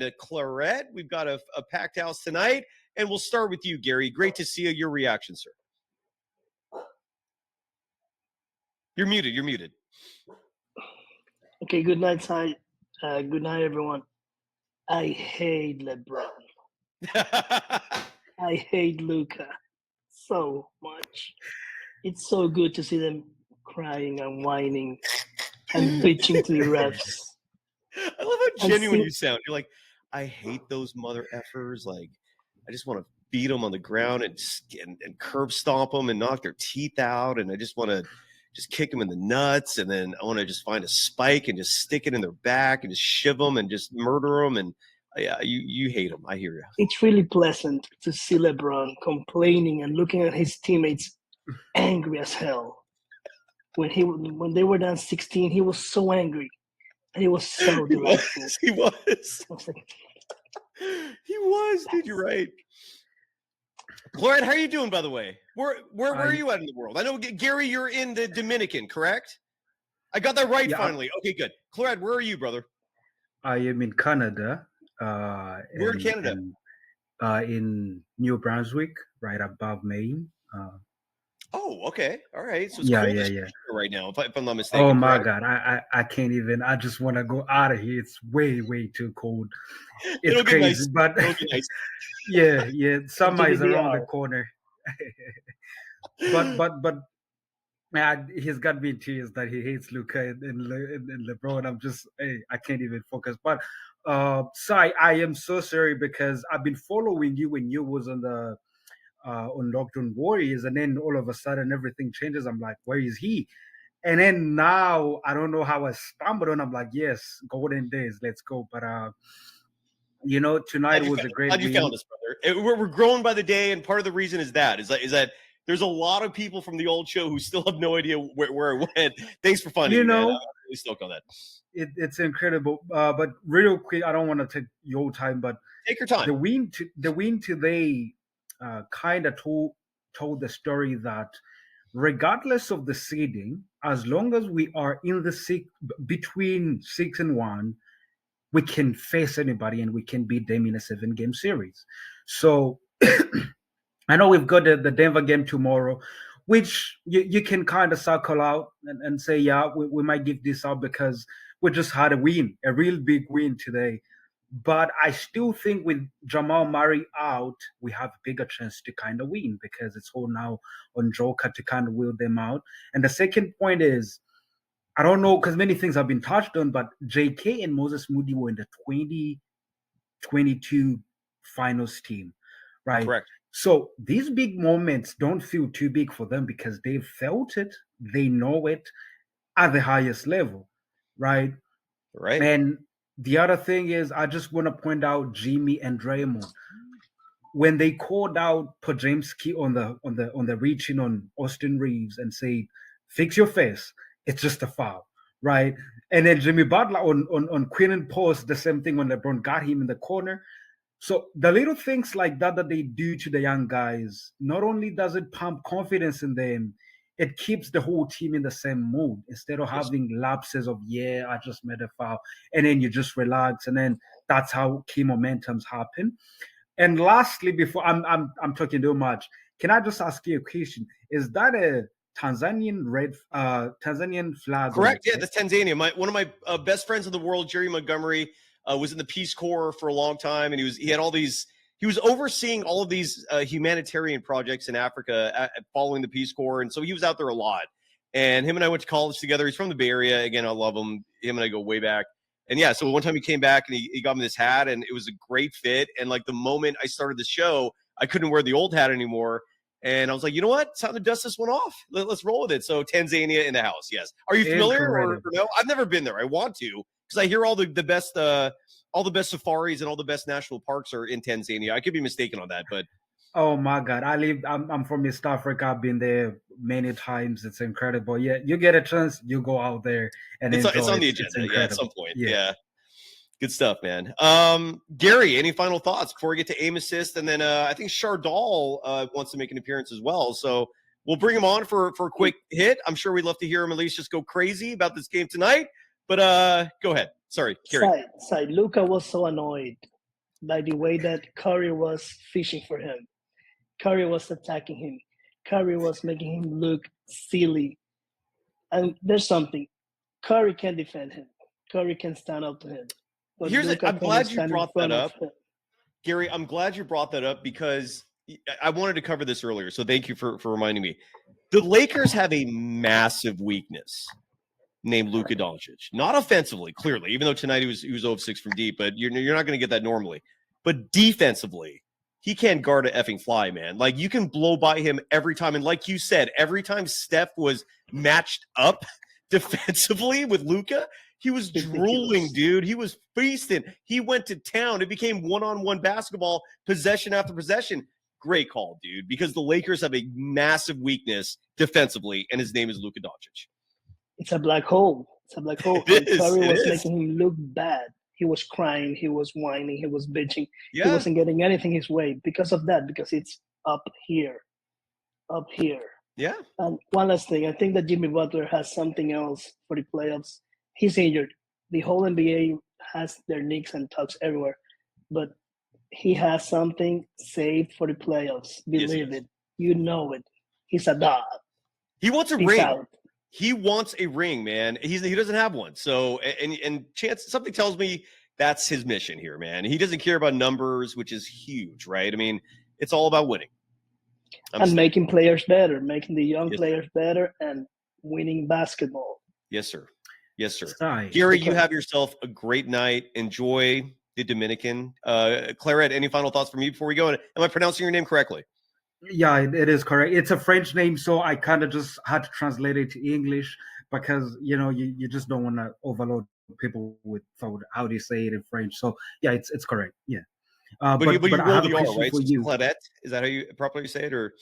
and Claret. We've got a packed house tonight, and we'll start with you, Gary. Great to see you. Your reaction, sir. You're muted. Okay, good night, Ty. Good night, everyone. I hate LeBron. I hate Luka so much. It's so good to see them crying and whining and bitching to the refs. I love how genuine you sound. You're like, I hate those mother effers. Like, I just want to beat them on the ground and curb stomp them and knock their teeth out. And I just want to just kick them in the nuts. And then I want to just find a spike and just stick it in their back and just shiv them and just murder them. And yeah, you hate them. I hear you. It's really pleasant to see LeBron complaining and looking at his teammates angry as hell. When they were down 16, he was so angry. And he was so delightful. He was. I was like, he was, dude. You're right. Claret, how are you doing, by the way? Where are you at in the world? I know, Gary, you're in the Dominican, correct? I got that right finally. Okay, good. Claret, where are you, brother? I am in Canada. Where in Canada? In New Brunswick, right above Maine. Oh, okay. All right. So it's cold right now, if I'm not mistaken. Oh, my God. I can't even. I just want to go out of here. It's way, way too cold. It's crazy. Nice. But nice. yeah. Summer is around the corner. but he's got me in tears that he hates Luka and LeBron. I'm just, I can't even focus. But Sai, I am so sorry because I've been following you when you was on the on Locked On Warriors, and then all of a sudden everything changes. I'm like, where is he? And then now I don't know how I stumbled on. I'm like, yes, Golden Daze, let's go. But tonight was a great win. Glad you found us, brother. We're growing by the day, and part of the reason is that there's a lot of people from the old show who still have no idea where it went. Thanks for finding me, man. I'm really stoked on that. It's incredible. But real quick, I don't want to take your time, but take your time. The win today kind of told the story that regardless of the seeding, as long as we are in the between 6 and 1, we can face anybody and we can beat them in a 7-game series. So I know we've got the Denver game tomorrow, which you can kind of circle out and say, yeah, we might give this up because we just had a win, a real big win today. But I still think with Jamal Murray out, we have a bigger chance to kind of win because it's all now on Joker to kind of wheel them out. And the second point is, I don't know, because many things have been touched on, but JK and Moses Moody were in the 2022 finals team, right? Correct. So these big moments don't feel too big for them because they've felt it, they know it at the highest level, right? Right. And the other thing is, I just want to point out Jimmy and Draymond. When they called out Podziemski on the reaching on Austin Reeves and say, "Fix your face," it's just a foul, right? And then Jimmy Butler on Quinn and Post, the same thing when LeBron got him in the corner. So the little things like that they do to the young guys, not only does it pump confidence in them, it keeps the whole team in the same mood instead of having lapses of, I just made a foul, and then you just relax, and then that's how key momentums happen. And lastly, before I'm talking too much, can I just ask you a question? Is that a Tanzanian flag? Correct. Yeah, that's Tanzania. One of my best friends in the world, Jerry Montgomery, was in the Peace Corps for a long time, and he had all these. He was overseeing all of these humanitarian projects in Africa following the Peace Corps, and so he was out there a lot. And him and I went to college together. He's from the Bay Area. Again, I love him. Him and I go way back. And yeah, so one time he came back and he got me this hat, and it was a great fit. And like the moment I started the show, I couldn't wear the old hat anymore. And I was like, you know what? It's time to dust this one off. Let's roll with it. So Tanzania in the house, yes. Are you familiar or no? I've never been there. I want to because I hear all the best safaris and all the best national parks are in Tanzania. I could be mistaken on that, but oh my God, I'm from East Africa. I've been there many times. It's incredible. Yeah, you get a chance, you go out there and it's on the agenda. At some point. Yeah. Good stuff, man. Gary, any final thoughts before we get to aim assist? And then I think Shardal wants to make an appearance as well. So we'll bring him on for a quick hit. I'm sure we'd love to hear him at least just go crazy about this game tonight. But go ahead. Sorry, Kerry. Side. Luka was so annoyed by the way that Curry was fishing for him. Curry was attacking him. Curry was making him look silly. And there's something. Curry can defend him. Curry can stand up to him. But I'm glad you brought that up. Gary, I'm glad you brought that up because I wanted to cover this earlier. So thank you for reminding me. The Lakers have a massive weakness named Luka Doncic. Not offensively, clearly, even though tonight he was 0 of 6 from deep, but you're not going to get that normally. But defensively, he can't guard a effing fly, man. Like, you can blow by him every time. And like you said, every time Steph was matched up defensively with Luka, he was drooling, dude. He was feasting. He went to town. It became one-on-one basketball, possession after possession. Great call, dude, because the Lakers have a massive weakness defensively, and his name is Luka Doncic. It's a black hole. It's a black hole. Curry was making him look bad. He was crying. He was whining. He was bitching. Yeah. He wasn't getting anything his way because of that, because it's up here. Up here. Yeah. And one last thing. I think that Jimmy Butler has something else for the playoffs. He's injured. The whole NBA has their nicks and tucks everywhere. But he has something saved for the playoffs. Believe it. You know it. He's a dog. He wants a ring. Out. He wants a ring, man. He doesn't have one. So, and Chance, something tells me that's his mission here, man. He doesn't care about numbers, which is huge, right? I mean, it's all about winning. Making players better, making the young players better, and winning basketball. Yes, sir. Yes, sir. Gary, you have yourself a great night. Enjoy the Dominican. Claret, any final thoughts from you before we go? Am I pronouncing your name correctly? Yeah, it is correct. It's a French name, so I kind of just had to translate it to English because, you just don't want to overload people with how do you say it in French. So, yeah, it's correct. Yeah. But you I have a question right? For you. Claret, is that how you properly say it? Or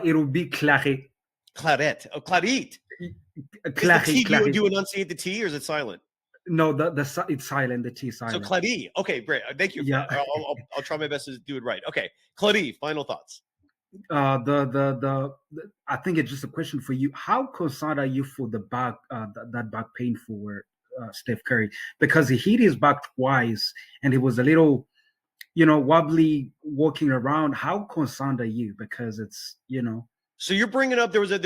it'll be Claret. Claret. Oh, Claret. Do you enunciate the T, or is it silent? No, it's silent. The T is silent. So Claret. Okay, great. Thank you. Yeah. I'll try my best to do it right. Okay, Claret. Final thoughts. I think it's just a question for you. How concerned are you for the back, that back pain for Steph Curry? Because he hit his back twice and he was a little, wobbly walking around. How concerned are you? Because it's, So you're bringing up there was a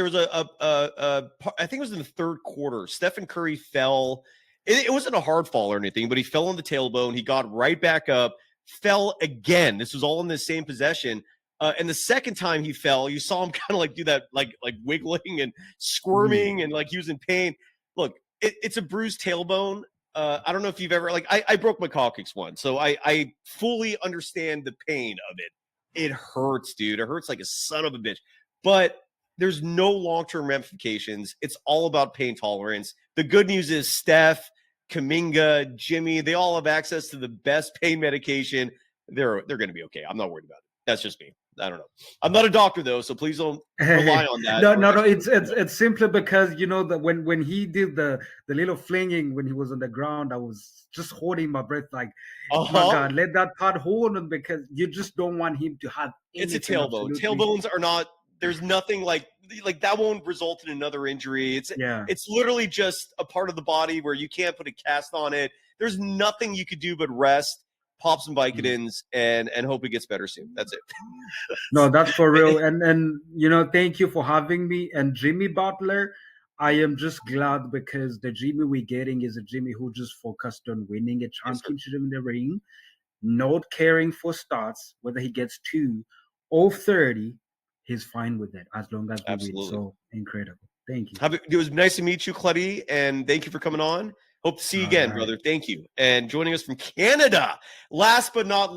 I think it was in the third quarter. Stephen Curry fell. It wasn't a hard fall or anything, but he fell on the tailbone. He got right back up, fell again. This was all in the same possession. And the second time he fell, you saw him kind of like do that, like wiggling and squirming and like he was in pain. Look, it's a bruised tailbone. I don't know if you've ever, I broke my coccyx once, so I fully understand the pain of it. It hurts, dude. It hurts like a son of a bitch. But there's no long-term ramifications. It's all about pain tolerance. The good news is Steph, Kuminga, Jimmy, they all have access to the best pain medication. They're going to be okay. I'm not worried about it. That's just me. I don't know. I'm not a doctor though, so please don't rely on that. No. It's simply because that when he did the little flinging when he was on the ground, I was just holding my breath, like, my God, let that part hold on, because you just don't want him to have. It's a tailbone. Tailbones are not. There's nothing like that won't result in another injury. It's literally just a part of the body where you can't put a cast on it. There's nothing you could do but rest, pop some Vicodins, and hope it gets better soon. That's it. No, that's for real. And thank you for having me. And Jimmy Butler, I am just glad because the Jimmy we're getting is a Jimmy who just focused on winning a championship in the ring, not caring for stats, whether he gets 2 or 30. He's fine with it as long as we win. So incredible. Thank you. It was nice to meet you, Claret, and thank you for coming on. Hope to see you again, brother. Thank you. And joining us from Canada, last but not least.